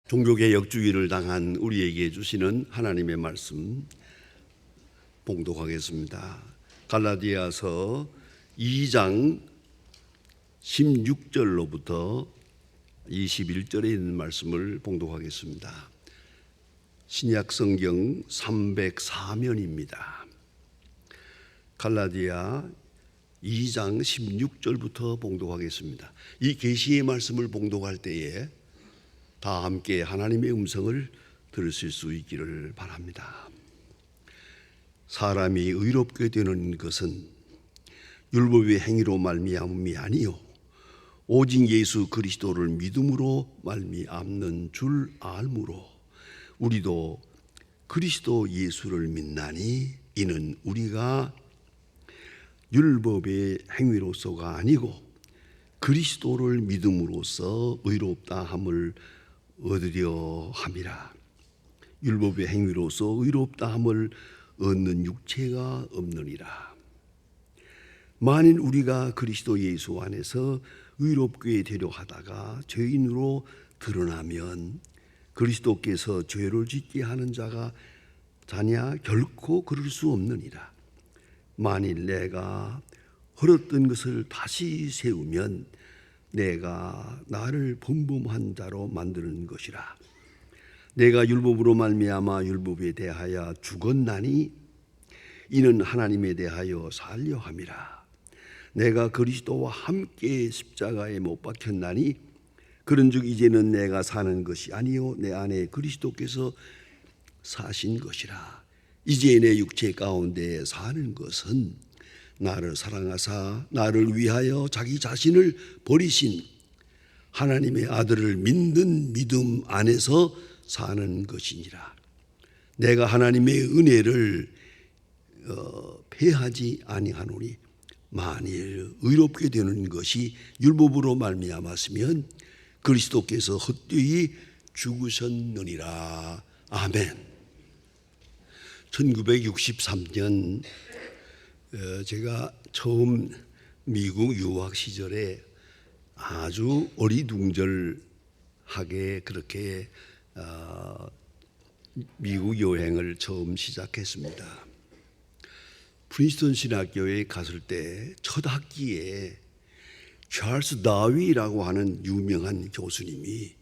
종교개혁주의를 당한 우리에게 주시는 하나님의 말씀 봉독하겠습니다. 갈라디아서 2장 16절로부터 21절에 있는 말씀을 봉독하겠습니다. 신약성경 304면입니다. 갈라디아 2장 16절부터 봉독하겠습니다. 이 계시의 말씀을 봉독할 때에 다 함께 하나님의 음성을 들으실 수 있기를 바랍니다. 사람이 의롭게 되는 것은 율법의 행위로 말미암음이 아니요 오직 예수 그리스도를 믿음으로 말미암는 줄 알므로 우리도 그리스도 예수를 믿나니 이는 우리가 율법의 행위로서가 아니고 그리스도를 믿음으로써 의롭다 함을 얻으려 함이라. 율법의 행위로서 의롭다 함을 얻는 육체가 없느니라. 만일 우리가 그리스도 예수 안에서 의롭게 되려 하다가 죄인으로 드러나면 그리스도께서 죄를 짓게 하는 자가 자냐? 결코 그럴 수 없느니라. 만일 내가 헐었던 것을 다시 세우면 내가 나를 범범한 자로 만드는 것이라. 내가 율법으로 말미암아 율법에 대하여 죽었나니 이는 하나님에 대하여 살려 함이라. 내가 그리스도와 함께 십자가에 못 박혔나니 그런즉 이제는 내가 사는 것이 아니요 내 안에 그리스도께서 사신 것이라. 이제 내 육체 가운데 사는 것은 나를 사랑하사 나를 위하여 자기 자신을 버리신 하나님의 아들을 믿는 믿음 안에서 사는 것이니라. 내가 하나님의 은혜를 패하지 아니하노니 만일 의롭게 되는 것이 율법으로 말미암았으면 그리스도께서 헛되이 죽으셨느니라. 아멘. 1963년 제가 처음 미국 유학 시절에 아주 어리둥절하게 그렇게 미국 여행을 처음 시작했습니다. 프린스턴 신학교에 갔을 때 첫 학기에 찰스 다윈이라고 하는 유명한 교수님이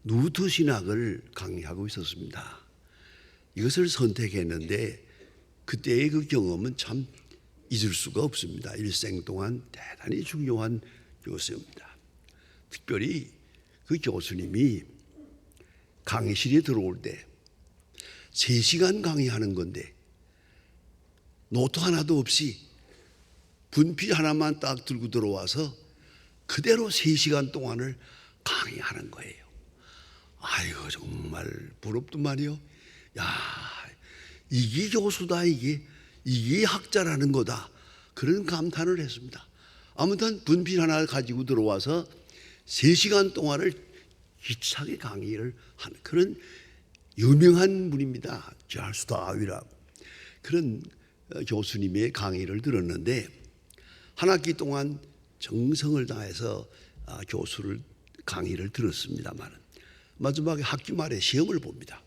누트 신학을 강의하고 있었습니다. 이것을 선택했는데 그때의 그 경험은 참 잊을 수가 없습니다. 일생 동안 대단히 중요한 교수입니다. 특별히 그 교수님이 강의실에 들어올 때 3시간 강의하는 건데 노트 하나도 없이 분필 하나만 딱 들고 들어와서 그대로 3시간 동안을 강의하는 거예요. 아이고 정말 부럽더만요. 야, 이게 교수다, 이게 학자라는 거다. 그런 감탄을 했습니다. 아무튼 분필 하나 가지고 들어와서 3시간 동안을 기차게 강의를 하는 그런 유명한 분입니다. 찰스 다윈이라고. 그런 교수님의 강의를 들었는데 한 학기 동안 정성을 다해서 교수를 강의를 들었습니다만 마지막에 학기 말에 시험을 봅니다.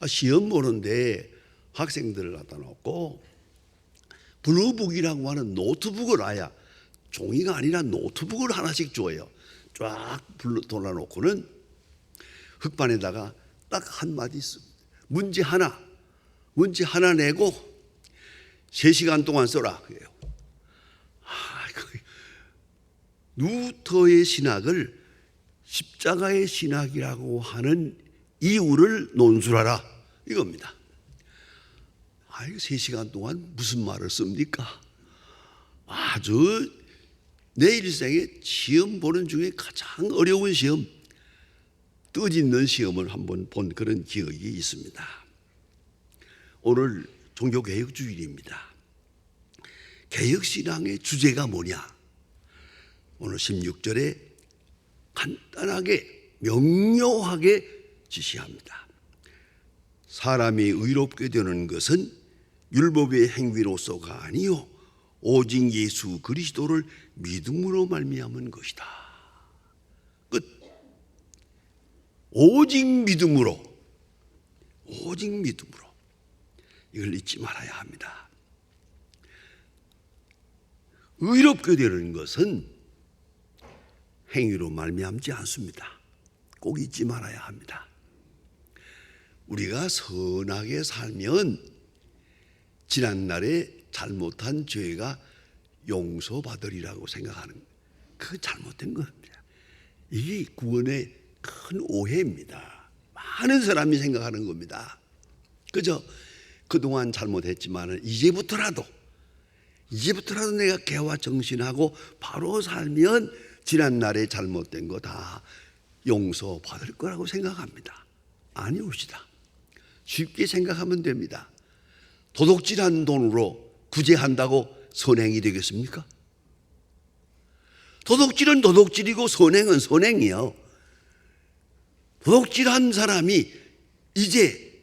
시험 보는데 학생들을 갖다 놓고 블루북이라고 하는 노트북을 아야 종이가 아니라 노트북을 하나씩 줘요. 쫙 돌아놓고는 흑반에다가 딱 한마디 씁니다. 문제 하나 내고 3시간 동안 써라. 그래요. 루터의 신학을 십자가의 신학이라고 하는 이유를 논술하라 이겁니다. 3시간 동안 무슨 말을 씁니까? 아주 내 일생에 시험 보는 중에 가장 어려운 시험, 뜻있는 시험을 한번 본 그런 기억이 있습니다. 오늘 종교개혁주일입니다. 개혁신앙의 주제가 뭐냐? 오늘 16절에 간단하게 명료하게 지시합니다. 사람이 의롭게 되는 것은 율법의 행위로서가 아니요 오직 예수 그리스도를 믿음으로 말미암은 것이다. 끝. 오직 믿음으로, 오직 믿음으로 이걸 잊지 말아야 합니다. 의롭게 되는 것은 행위로 말미암지 않습니다. 꼭 잊지 말아야 합니다. 우리가 선하게 살면 지난날에 잘못한 죄가 용서받으리라고 생각하는, 그 잘못된 겁니다. 이게 구원의 큰 오해입니다. 많은 사람이 생각하는 겁니다. 그저 그동안 잘못했지만 이제부터라도 내가 개와 정신하고 바로 살면 지난날에 잘못된 거 다 용서받을 거라고 생각합니다. 아니옵시다. 쉽게 생각하면 됩니다. 도둑질한 돈으로 구제한다고 선행이 되겠습니까? 도둑질은 도둑질이고 선행은 선행이요. 도둑질한 사람이 이제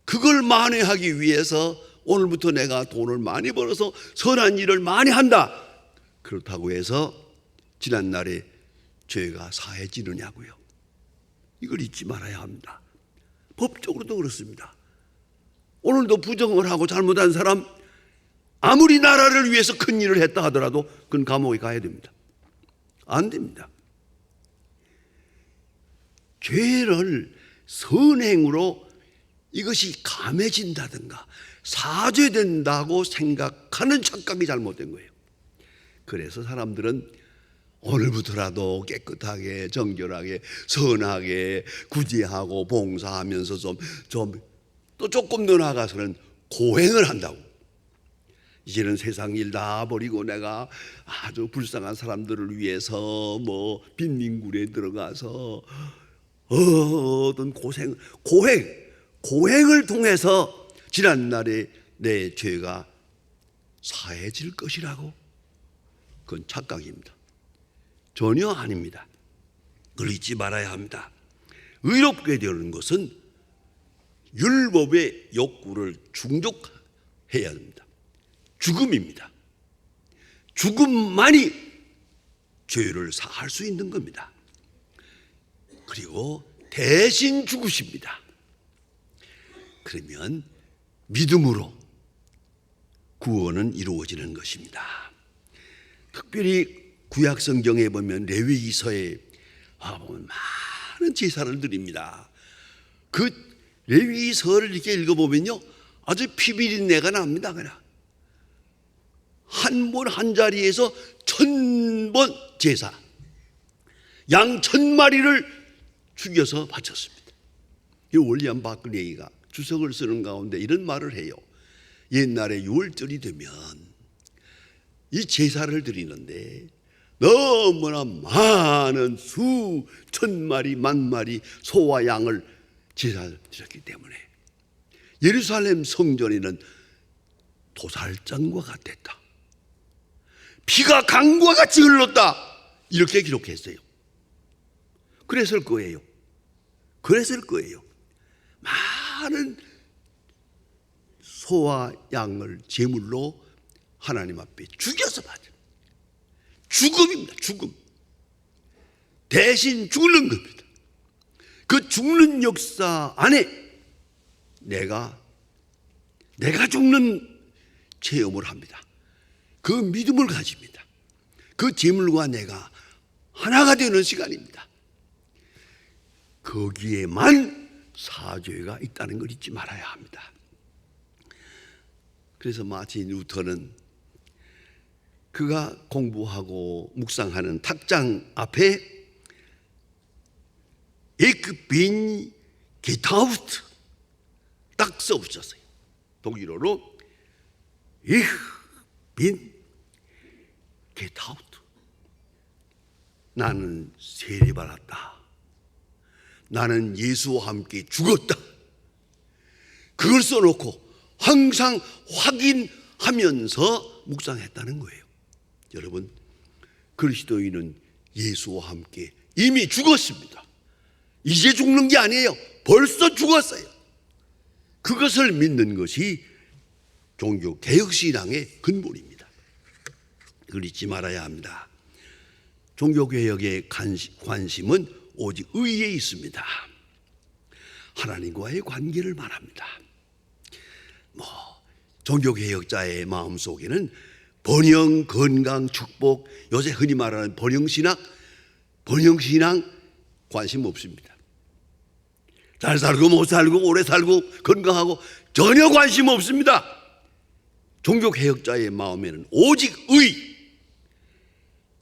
그걸 만회하기 위해서 오늘부터 내가 돈을 많이 벌어서 선한 일을 많이 한다, 그렇다고 해서 지난날에 죄가 사해지느냐고요. 이걸 잊지 말아야 합니다. 법적으로도 그렇습니다. 오늘도 부정을 하고 잘못한 사람, 아무리 나라를 위해서 큰 일을 했다 하더라도 그건 감옥에 가야 됩니다. 안 됩니다. 죄를 선행으로 이것이 감해진다든가 사죄된다고 생각하는 착각이 잘못된 거예요. 그래서 사람들은 오늘부터라도 깨끗하게 정결하게 선하게 구제하고 봉사하면서 또 조금 더 나아가서는 고행을 한다고. 이제는 세상 일 다 버리고 내가 아주 불쌍한 사람들을 위해서 뭐 빈민굴에 들어가서 어떤 고행을 통해서 지난날에 내 죄가 사해질 것이라고. 그건 착각입니다. 전혀 아닙니다. 그걸 잊지 말아야 합니다. 의롭게 되는 것은 율법의 욕구를 충족해야 합니다. 죽음입니다. 죽음만이 죄를 사할 수 있는 겁니다. 그리고 대신 죽으십니다. 그러면 믿음으로 구원은 이루어지는 것입니다. 특별히 구약 성경에 보면 레위기서에 보면 많은 제사를 드립니다. 그 레위기서를 이렇게 읽어보면요, 아주 피비린내가 납니다. 그냥 한 번 한 자리에서 1000번 제사, 양 1000마리를 죽여서 바쳤습니다. 이 윌리엄 바클레이가 주석을 쓰는 가운데 이런 말을 해요. 옛날에 6월절이 되면 이 제사를 드리는데 너무나 많은 수천 마리 만마리 소와 양을 제사를 드렸기 때문에 예루살렘 성전에는 도살장과 같았다, 피가 강과 같이 흘렀다, 이렇게 기록했어요. 그랬을 거예요. 많은 소와 양을 제물로 하나님 앞에 죽여서 받은 죽음입니다. 죽음. 대신 죽는 겁니다. 그 죽는 역사 안에 내가 죽는 체험을 합니다. 그 믿음을 가집니다. 그 제물과 내가 하나가 되는 시간입니다. 거기에만 사죄가 있다는 걸 잊지 말아야 합니다. 그래서 마틴 루터는 그가 공부하고 묵상하는 탁장 앞에 Ich bin getauft 딱 써붙였어요. 독일어로 Ich bin getauft. 나는 세례받았다. 나는 예수와 함께 죽었다. 그걸 써놓고 항상 확인하면서 묵상했다는 거예요. 여러분, 그리스도인은 예수와 함께 이미 죽었습니다. 이제 죽는 게 아니에요. 벌써 죽었어요. 그것을 믿는 것이 종교 개혁신앙의 근본입니다. 그걸 잊지 말아야 합니다. 종교개혁의 관심은 오직 의에 있습니다. 하나님과의 관계를 말합니다. 종교개혁자의 마음속에는 번영, 건강, 축복, 요새 흔히 말하는 번영신앙 관심 없습니다. 잘 살고 못 살고 오래 살고 건강하고 전혀 관심 없습니다. 종교개혁자의 마음에는 오직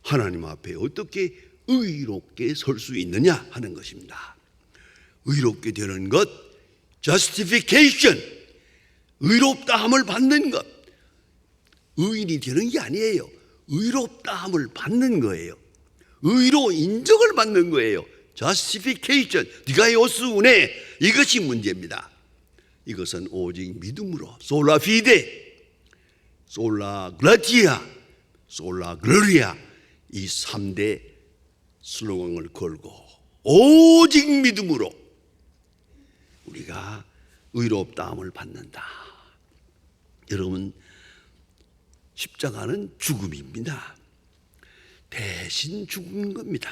하나님 앞에 어떻게 의롭게 설 수 있느냐 하는 것입니다. 의롭게 되는 것, justification, 의롭다함을 받는 것. 의인이 되는 게 아니에요. 의롭다함을 받는 거예요. 의로 인정을 받는 거예요. justification, 디가이오스 은혜, 이것이 문제입니다. 이것은 오직 믿음으로 솔라 피데, 솔라 그라티아, 솔라 글로리아, 이 3대 슬로건을 걸고 오직 믿음으로 우리가 의롭다함을 받는다. 여러분, 십자가는 죽음입니다. 대신 죽은 겁니다.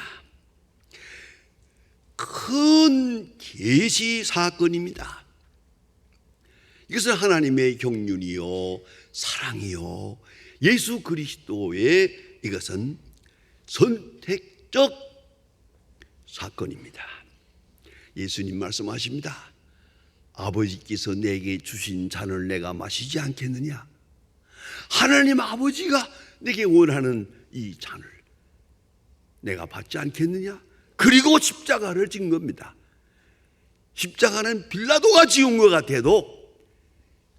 큰 계시 사건입니다. 이것은 하나님의 경륜이요, 사랑이요, 예수 그리스도의 이것은 선택적 사건입니다. 예수님 말씀하십니다. 아버지께서 내게 주신 잔을 내가 마시지 않겠느냐? 하나님 아버지가 내게 원하는 이 잔을 내가 받지 않겠느냐? 그리고 십자가를 진 겁니다. 십자가는 빌라도가 지은 것 같아도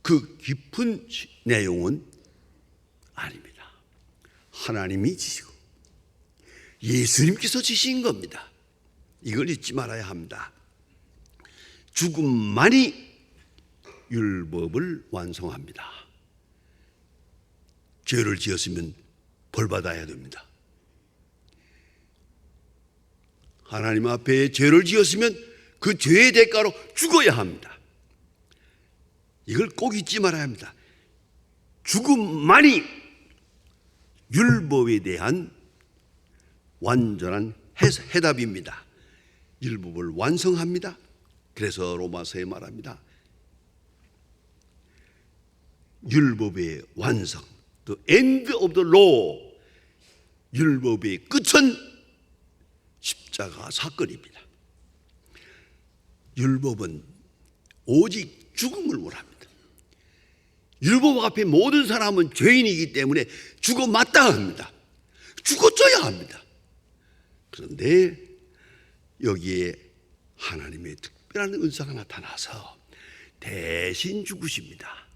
그 깊은 내용은 아닙니다. 하나님이 지시고 예수님께서 지신 겁니다. 이걸 잊지 말아야 합니다. 죽음만이 율법을 완성합니다. 죄를 지었으면 벌받아야 됩니다. 하나님 앞에 죄를 지었으면 그 죄의 대가로 죽어야 합니다. 이걸 꼭 잊지 말아야 합니다. 죽음만이 율법에 대한 완전한 해답입니다. 율법을 완성합니다. 그래서 로마서에 말합니다. 율법의 완성, the end of the law, 율법의 끝은 십자가 사건입니다. 율법은 오직 죽음을 원합니다. 율법 앞에 모든 사람은 죄인이기 때문에 죽어 마땅합니다. 죽어줘야 합니다. 그런데 여기에 하나님의 특별한 은사가 나타나서 대신 죽으십니다.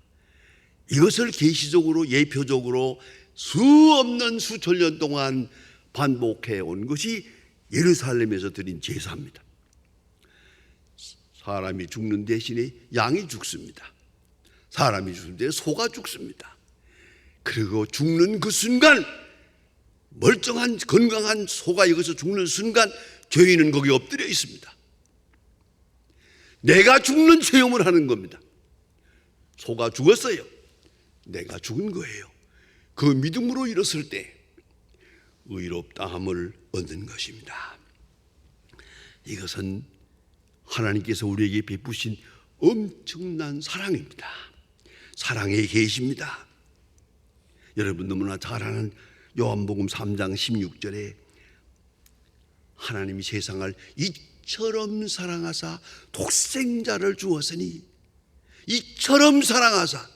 이것을 계시적으로 예표적으로 수없는 수천 년 동안 반복해 온 것이 예루살렘에서 드린 제사입니다. 사람이 죽는 대신에 양이 죽습니다. 사람이 죽는 대신에 소가 죽습니다. 그리고 죽는 그 순간, 멀쩡한 건강한 소가 여기서 죽는 순간 죄인은 거기 엎드려 있습니다. 내가 죽는 체험을 하는 겁니다. 소가 죽었어요. 내가 죽은 거예요. 그 믿음으로 일었을 때 의롭다함을 얻는 것입니다. 이것은 하나님께서 우리에게 베푸신 엄청난 사랑입니다. 사랑의 계시입니다. 여러분 너무나 잘 아는 요한복음 3장 16절에 하나님이 세상을 이처럼 사랑하사 독생자를 주었으니, 이처럼 사랑하사,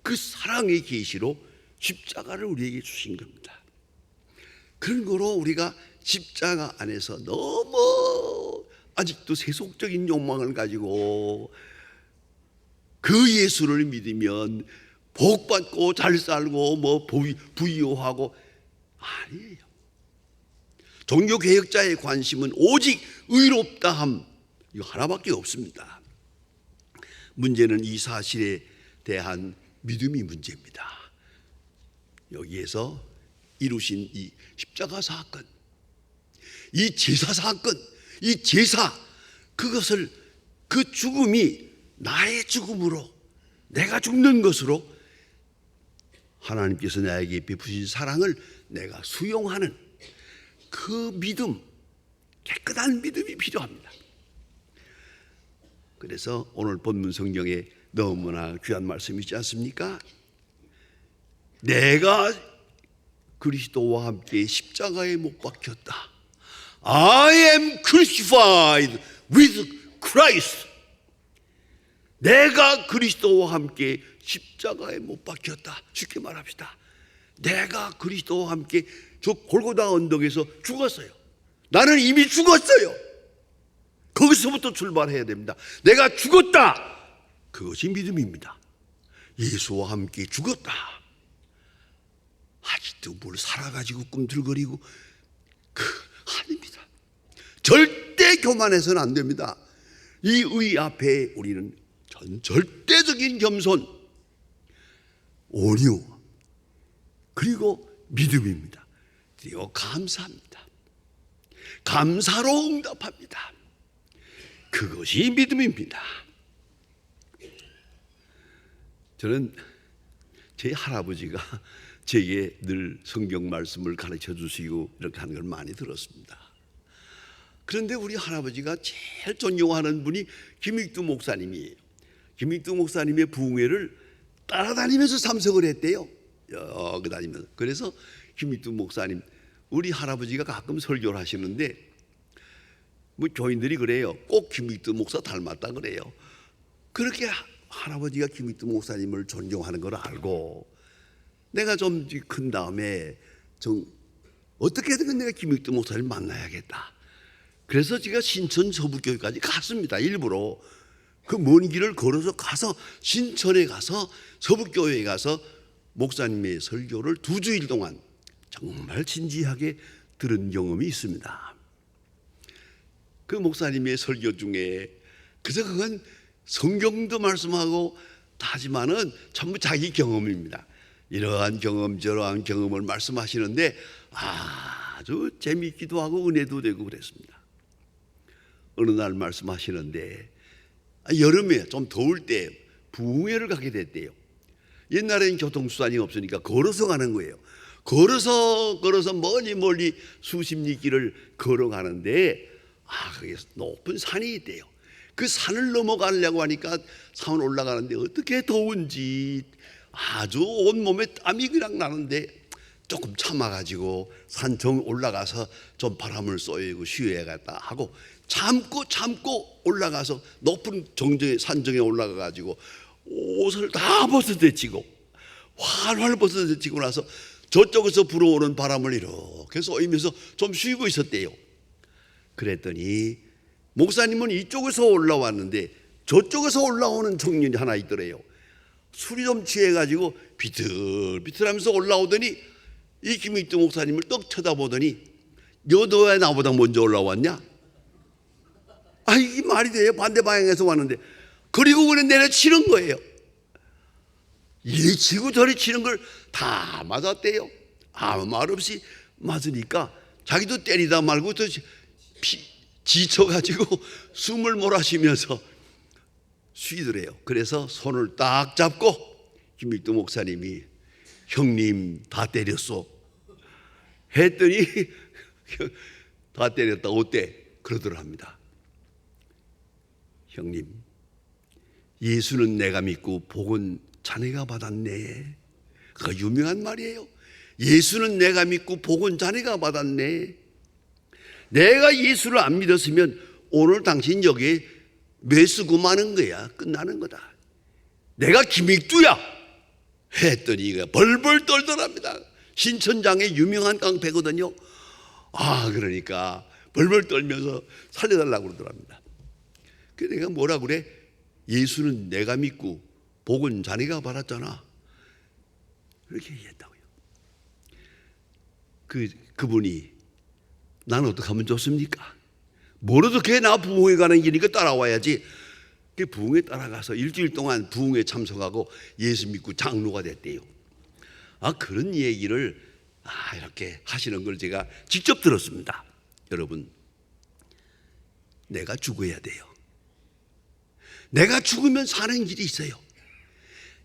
그 사랑의 계시로 십자가를 우리에게 주신 겁니다. 그런 거로 우리가 십자가 안에서 너무 아직도 세속적인 욕망을 가지고 그 예수를 믿으면 복받고 잘 살고 뭐 부유하고, 아니에요. 종교개혁자의 관심은 오직 의롭다함, 이거 하나밖에 없습니다. 문제는 이 사실에 대한 믿음이 문제입니다. 여기에서 이루신 이 십자가 사건, 이 제사 사건, 이 제사, 그것을, 그 죽음이 나의 죽음으로, 내가 죽는 것으로 하나님께서 나에게 베푸신 사랑을 내가 수용하는 그 믿음, 깨끗한 믿음이 필요합니다. 그래서 오늘 본문 성경에 너무나 귀한 말씀이 있지 않습니까? 내가 그리스도와 함께 십자가에 못 박혔다. I am crucified with Christ. 내가 그리스도와 함께 십자가에 못 박혔다. 쉽게 말합시다. 내가 그리스도와 함께 저 골고다 언덕에서 죽었어요. 나는 이미 죽었어요. 거기서부터 출발해야 됩니다. 내가 죽었다. 그것이 믿음입니다. 예수와 함께 죽었다. 아직도 뭘 살아가지고 꿈틀거리고 아닙니다. 절대 교만해서는 안 됩니다. 이 의 앞에 우리는 절대적인 겸손, 온유, 그리고 믿음입니다. 그리고 감사합니다. 감사로 응답합니다. 그것이 믿음입니다. 저는 제 할아버지가 제게 늘 성경 말씀을 가르쳐 주시고 이렇게 하는 걸 많이 들었습니다. 그런데 우리 할아버지가 제일 존경하는 분이 김익두 목사님이에요. 김익두 목사님의 부흥회를 따라다니면서 참석을 했대요. 여기 다니면서. 그래서 김익두 목사님, 우리 할아버지가 가끔 설교를 하시는데 뭐 교인들이 그래요. 꼭 김익두 목사 닮았다 그래요. 그렇게 할아버지가 김익두 목사님을 존경하는 걸 알고 내가 좀 큰 다음에 좀 어떻게든 내가 김익두 목사님을 만나야겠다. 그래서 제가 신천 서북교회까지 갔습니다. 일부러 그 먼 길을 걸어서 가서 신천에 가서 서북교회에 가서 목사님의 설교를 2주일 동안 정말 진지하게 들은 경험이 있습니다. 그 목사님의 설교 중에 그래서 그건 성경도 말씀하고 하지만은 전부 자기 경험입니다. 이러한 경험 저러한 경험을 말씀하시는데 아주 재미있기도 하고 은혜도 되고 그랬습니다. 어느 날 말씀하시는데 여름에 좀 더울 때 부흥회를 가게 됐대요. 옛날에는 교통수단이 없으니까 걸어서 가는 거예요. 걸어서 멀리 수십 리 길을 걸어가는데 그게 높은 산이 있대요. 그 산을 넘어가려고 하니까 산 올라가는데 어떻게 더운지 아주 온몸에 땀이 그냥 나는데 조금 참아가지고 산정 올라가서 좀 바람을 쏘이고 쉬어야겠다 하고 참고 올라가서 높은 산정에 올라가가지고 옷을 다 벗어대치고 활활 벗어대치고 나서 저쪽에서 불어오는 바람을 이렇게 쏘이면서 좀 쉬고 있었대요. 그랬더니 목사님은 이쪽에서 올라왔는데 저쪽에서 올라오는 청년이 하나 있더래요. 술이 좀 취해가지고 비틀비틀하면서 올라오더니 이 김익두 목사님을 떡 쳐다보더니 너 왜 나보다 먼저 올라왔냐? 이게 말이 돼요? 반대 방향에서 왔는데. 그리고 그냥 내려치는 거예요. 이리 치고 저리 치는 걸 다 맞았대요. 아무 말 없이 맞으니까 자기도 때리다 말고 또 지쳐가지고 숨을 몰아쉬면서 쉬더래요. 그래서 손을 딱 잡고 김익두 목사님이 형님 다 때렸어 했더니 다 때렸다 어때? 그러더랍니다. 형님, 예수는 내가 믿고 복은 자네가 받았네. 그거 유명한 말이에요. 예수는 내가 믿고 복은 자네가 받았네. 내가 예수를 안 믿었으면 오늘 당신 여기에 매수고 마는 거야. 끝나는 거다. 내가 김익두야 했더니 벌벌 떨더랍니다. 신천장의 유명한 깡패거든요. 그러니까 벌벌 떨면서 살려달라고 그러더랍니다. 그래서 내가 뭐라 그래? 예수는 내가 믿고 복은 자네가 받았잖아. 그렇게 얘기했다고요. 그분이 난 어떻게 하면 좋습니까? 뭘 어떻게 나 부흥회 가는 길이니까 따라와야지. 그 부흥회 따라가서 일주일 동안 부흥회 참석하고 예수 믿고 장로가 됐대요. 그런 얘기를 이렇게 하시는 걸 제가 직접 들었습니다. 여러분, 내가 죽어야 돼요. 내가 죽으면 사는 길이 있어요.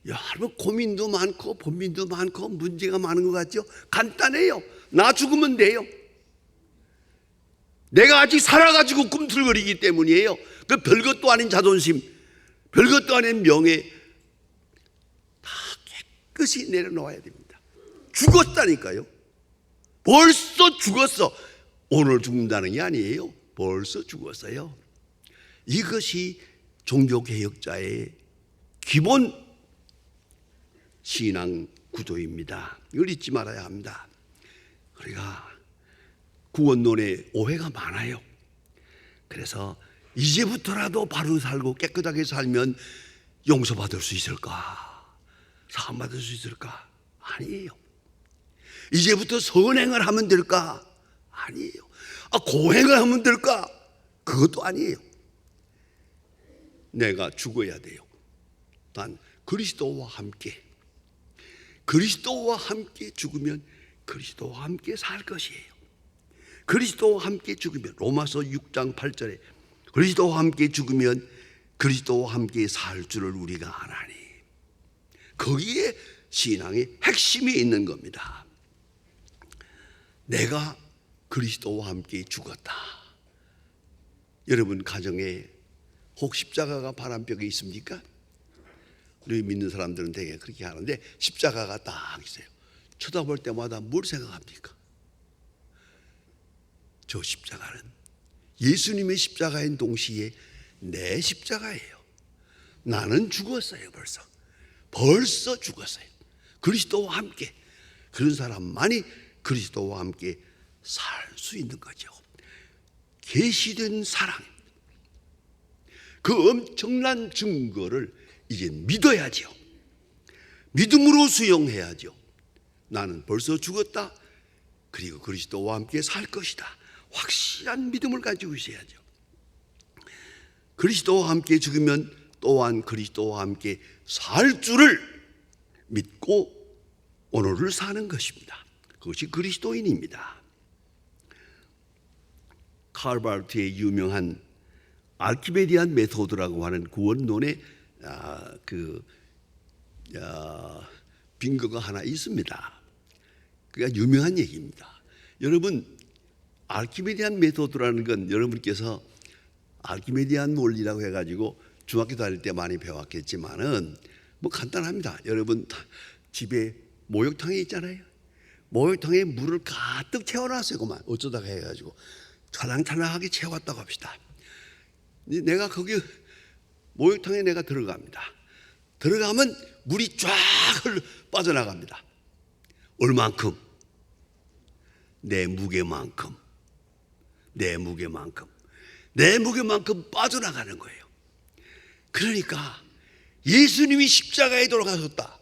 여러분, 고민도 많고 본민도 많고 문제가 많은 것 같죠? 간단해요. 나 죽으면 돼요. 내가 아직 살아가지고 꿈틀거리기 때문이에요. 그 별것도 아닌 자존심, 별것도 아닌 명예 다 깨끗이 내려놓아야 됩니다. 죽었다니까요. 벌써 죽었어. 오늘 죽는다는 게 아니에요. 벌써 죽었어요. 이것이 종교개혁자의 기본 신앙 구조입니다. 이걸 잊지 말아야 합니다. 우리가 구원론에 오해가 많아요. 그래서 이제부터라도 바로 살고 깨끗하게 살면 용서받을 수 있을까? 사함받을 수 있을까? 아니에요. 이제부터 선행을 하면 될까? 아니에요. 고행을 하면 될까? 그것도 아니에요. 내가 죽어야 돼요. 난 그리스도와 함께 죽으면 그리스도와 함께 살 것이에요. 그리스도와 함께 죽으면 로마서 6장 8절에 그리스도와 함께 죽으면 그리스도와 함께 살 줄을 우리가 아나니, 거기에 신앙의 핵심이 있는 겁니다. 내가 그리스도와 함께 죽었다. 여러분 가정에 혹 십자가가 바람벽에 있습니까? 우리 믿는 사람들은 되게 그렇게 하는데 십자가가 딱 있어요. 쳐다볼 때마다 뭘 생각합니까? 저 십자가는 예수님의 십자가인 동시에 내 십자가예요. 나는 죽었어요. 벌써 죽었어요. 그리스도와 함께. 그런 사람만이 그리스도와 함께 살 수 있는 거죠. 계시된 사랑입니다. 그 엄청난 증거를 이제 믿어야죠. 믿음으로 수용해야죠. 나는 벌써 죽었다. 그리고 그리스도와 함께 살 것이다. 확실한 믿음을 가지고 있어야죠. 그리스도와 함께 죽으면 또한 그리스도와 함께 살 줄을 믿고 오늘을 사는 것입니다. 그것이 그리스도인입니다. 칼바르트의 유명한 알키메디안 메소드라고 하는 구원론의 빙거가 하나 있습니다. 그게 유명한 얘기입니다. 여러분, 알키메디안 메소드라는 건 여러분께서 알키메디안 원리라고 해가지고 중학교 다닐 때 많이 배웠겠지만은 뭐 간단합니다. 여러분 집에 목욕탕이 있잖아요. 목욕탕에 물을 가득 채워놨어요. 그만 어쩌다가 해가지고 찰랑찰랑하게 채웠다고 합시다. 내가 거기 목욕탕에 내가 들어갑니다. 들어가면 물이 쫙 빠져나갑니다. 얼만큼? 내 무게만큼 빠져나가는 거예요. 그러니까 예수님이 십자가에 돌아가셨다.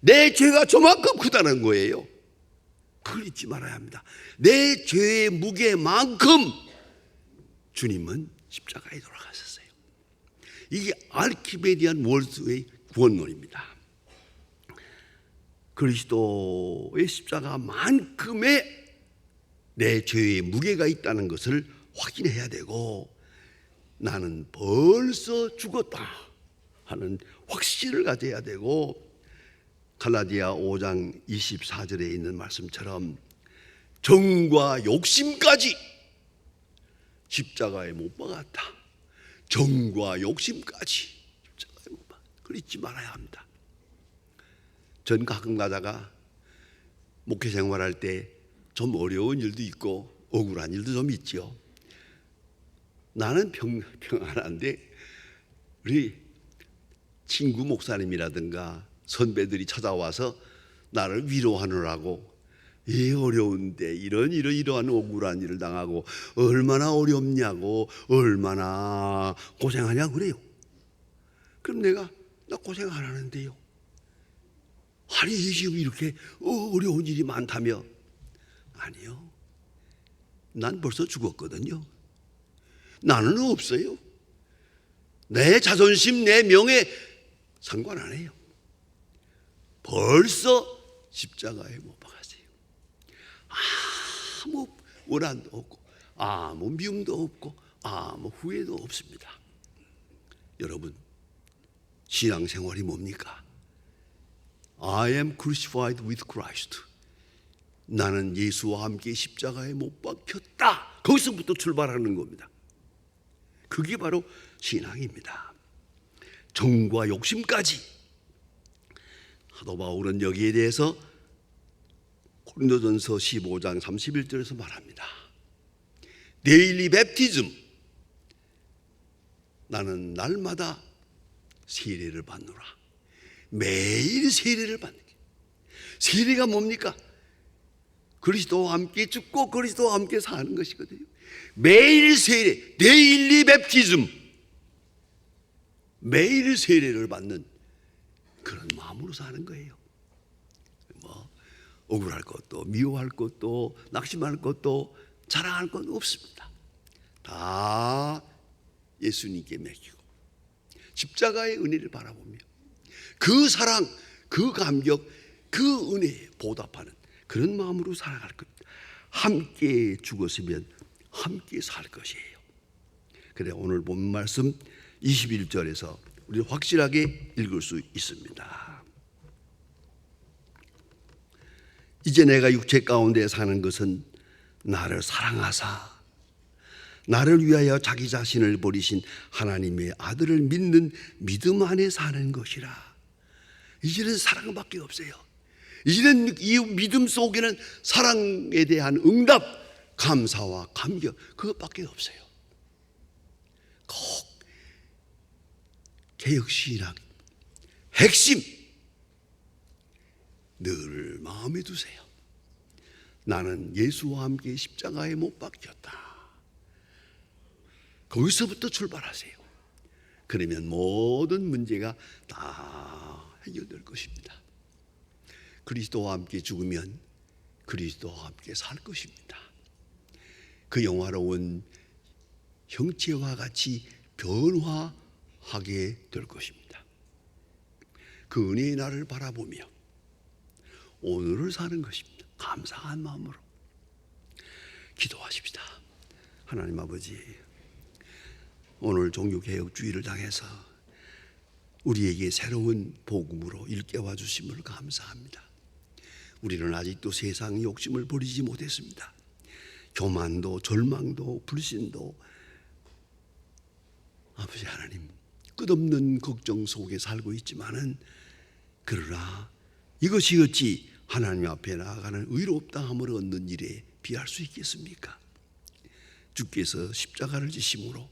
내 죄가 저만큼 크다는 거예요. 그걸 잊지 말아야 합니다. 내 죄의 무게만큼 주님은 십자가에 돌아가셨어요. 이게 알키메디안 월드의 구원론입니다. 그리스도의 십자가만큼의 내 죄의 무게가 있다는 것을 확인해야 되고, 나는 벌써 죽었다 하는 확신을 가져야 되고, 갈라디아 5장 24절에 있는 말씀처럼 정과 욕심까지 십자가에 못 박았다. 정과 욕심까지 십자가에 못 박았다. 그걸 잊지 말아야 합니다. 전 가끔 가다가 목회 생활할 때 좀 어려운 일도 있고 억울한 일도 좀 있죠. 나는 평안한데 우리 친구 목사님이라든가 선배들이 찾아와서 나를 위로하느라고, 어려운데 이러한 억울한 일을 당하고 얼마나 어렵냐고, 얼마나 고생하냐고 그래요. 그럼 나 고생 안 하는데요. 아니 지금 이렇게 어려운 일이 많다며. 아니요, 난 벌써 죽었거든요. 나는 없어요. 내 자존심, 내 명예 상관 안 해요. 벌써 십자가에 못 박았어요. 아무 원한도 없고 아무 미움도 없고 아무 후회도 없습니다. 여러분, 신앙생활이 뭡니까? I am crucified with Christ. 나는 예수와 함께 십자가에 못 박혔다. 거기서부터 출발하는 겁니다. 그게 바로 신앙입니다. 정과 욕심까지. 사도 바울은 여기에 대해서 고린도전서 15장 31절에서 말합니다. 데일리 뵙티즘, 나는 날마다 세례를 받노라. 매일 세례를 받는 게. 세례가 뭡니까? 그리스도와 함께 죽고 그리스도와 함께 사는 것이거든요. 매일 세례, 데일리 뵙티즘, 매일 세례를 받는 그런 마음으로 사는 거예요. 뭐 억울할 것도 미워할 것도 낙심할 것도 자랑할 것 없습니다. 다 예수님께 맡기고 십자가의 은혜를 바라보며 그 사랑, 그 감격, 그 은혜에 보답하는 그런 마음으로 살아갈 겁니다. 함께 죽었으면 함께 살 것이에요. 그래 오늘 본 말씀 21절에서 우리 확실하게 읽을 수 있습니다. 이제 내가 육체 가운데 사는 것은 나를 사랑하사 나를 위하여 자기 자신을 버리신 하나님의 아들을 믿는 믿음 안에 사는 것이라. 이제는 사랑밖에 없어요. 이제는 이 믿음 속에는 사랑에 대한 응답, 감사와 감격, 그것밖에 없어요. 꼭 개혁신앙 핵심 늘 마음에 두세요. 나는 예수와 함께 십자가에 못 박혔다. 거기서부터 출발하세요. 그러면 모든 문제가 다 해결될 것입니다. 그리스도와 함께 죽으면 그리스도와 함께 살 것입니다. 그 영화로운 형체와 같이 변화하게 될 것입니다. 그 은혜의 날을 바라보며 오늘을 사는 것입니다. 감사한 마음으로 기도하십시다. 하나님 아버지, 오늘 종교개혁주의를 당해서 우리에게 새로운 복음으로 일깨워 주심을 감사합니다. 우리는 아직도 세상의 욕심을 버리지 못했습니다. 교만도 절망도 불신도 아버지 하나님 끝없는 걱정 속에 살고 있지만은 그러나 이것이 어찌 하나님 앞에 나아가는 의롭다함을 얻는 일에 비할 수 있겠습니까? 주께서 십자가를 지심으로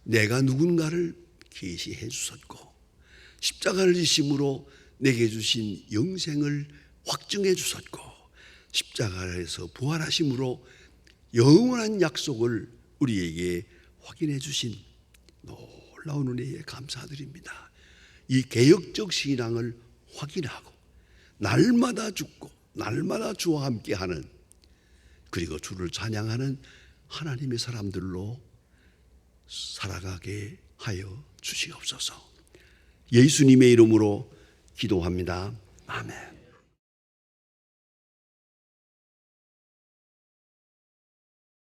내가 누군가를 계시해 주셨고 십자가를 지심으로 내게 주신 영생을 확증해 주셨고 십자가에서 부활하심으로 영원한 약속을 우리에게 확인해 주신 놀라운 은혜에 감사드립니다. 이 개혁적 신앙을 확인하고 날마다 죽고 날마다 주와 함께하는 그리고 주를 찬양하는 하나님의 사람들로 살아가게 하여 주시옵소서. 예수님의 이름으로 기도합니다. 아멘.